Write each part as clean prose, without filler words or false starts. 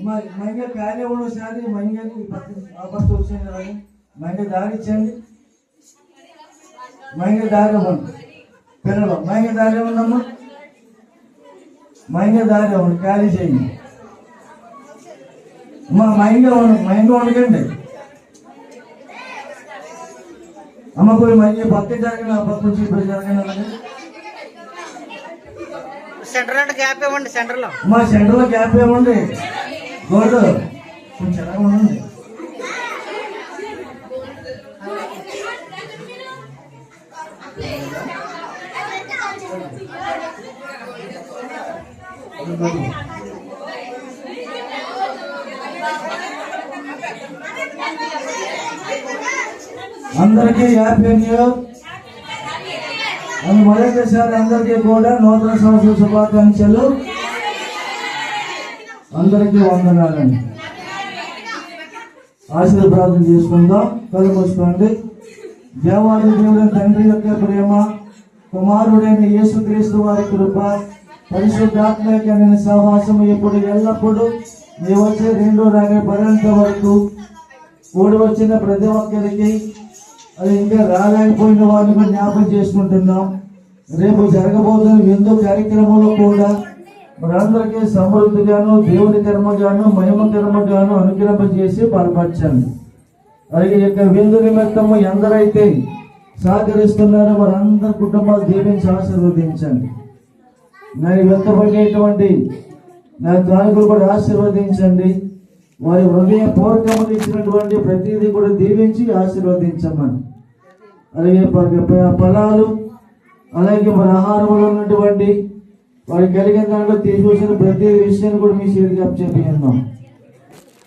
महिला कार्य शादी महिला महिला दारी महिला दारी पिల్లలు महिला दारी उन्नम्मा महिला दारी ఖాళీ చేయండి అమ్మా महिला ఉండకండి అమ్మ పోయి महिला పక్క జరగండి ఆ పక్క నుంచి ఇప్పుడు జరగండి అలాగే సెంటర్ అంటే గ్యాప్ ఇవ్వండి సెంటర్లో అమ్మా సెంటర్లో గ్యాప్ ఇవ్వండి గోడు కొంచెం ఎలా ఉండండి అందరికీ హ్యాపీ న్యూ ఇయర్ అని మరొకసారి అందరికీ కూడా నూతన సంవత్సర శుభాకాంక్షలు. అందరికీ వందనాలండి. ఆశీర్వాదం చేసుకుందాం. కళ్ళు మూసుకోండి. దేవాది దేవుని తండ్రి యొక్క ప్రేమ, కుమారుడైన యేసుక్రీస్తు వారి కృప, పరిశుద్ధాత్మ యొక్క సహవాసం ఎప్పుడు ఎల్లప్పుడూ నీ వచ్చే రెండో రాగే పర్యంత వరకు కూడి వచ్చిన ప్రతి ఒక్కరికి, అది ఇంకా రాలేకపోయిన వారిని జ్ఞాపకం చేసుకుంటున్నాం. రేపు జరగబోతున్న విందు కార్యక్రమంలో కూడా మనందరికీ సమృద్ధిగాను దేవుని కర్మగాను మహిమ కర్మగాను అనుగ్రహింపజేసి బలపరచండి. అలాగే యొక్క విందు నిమిత్తము ఎందరైతే సహకరిస్తున్నారో వారందరి కుటుంబాలు దీవించి ఆశీర్వదించండి. నేను వెంటబడేటువంటి నా కానుకలు కూడా ఆశీర్వదించండి. వారి హృదయపూర్వకములు ఇచ్చినటువంటి ప్రతిదీ కూడా దీవించి ఆశీర్వదించమని. అలాగే ఫలాలు, అలాగే మన ఆహారంలో ఉన్నటువంటి వారికి కలిగిన దాంట్లో తీసుకొచ్చిన ప్రతి విషయాన్ని కూడా మీ చేతికి అప్పచెప్పి ఉన్నాం.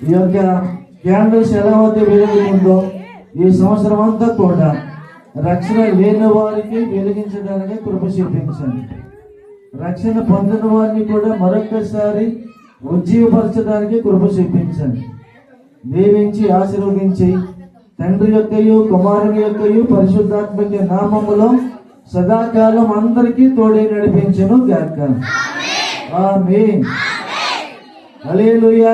ఈ యొక్క క్యాండిల్స్ ఎలా అయితే వెలుగుతుందో ఈ సంవత్సరం అంతా కూడా రక్షణ లేని వారికి వెలిగించడానికి కృప చూపించండి. రక్షణ పొందిన వారిని కూడా మరొకసారి ఉజ్జీవపరచడానికి కృప చూపించండి. దీవించి ఆశీర్వదించి తండ్రి యొక్కయు కుమారుని యొక్కయు పరిశుద్ధాత్మక నామములో సదాకాలం అందరికీ తోడే నడిపించును గాక. ఆమేన్. హల్లెలూయా.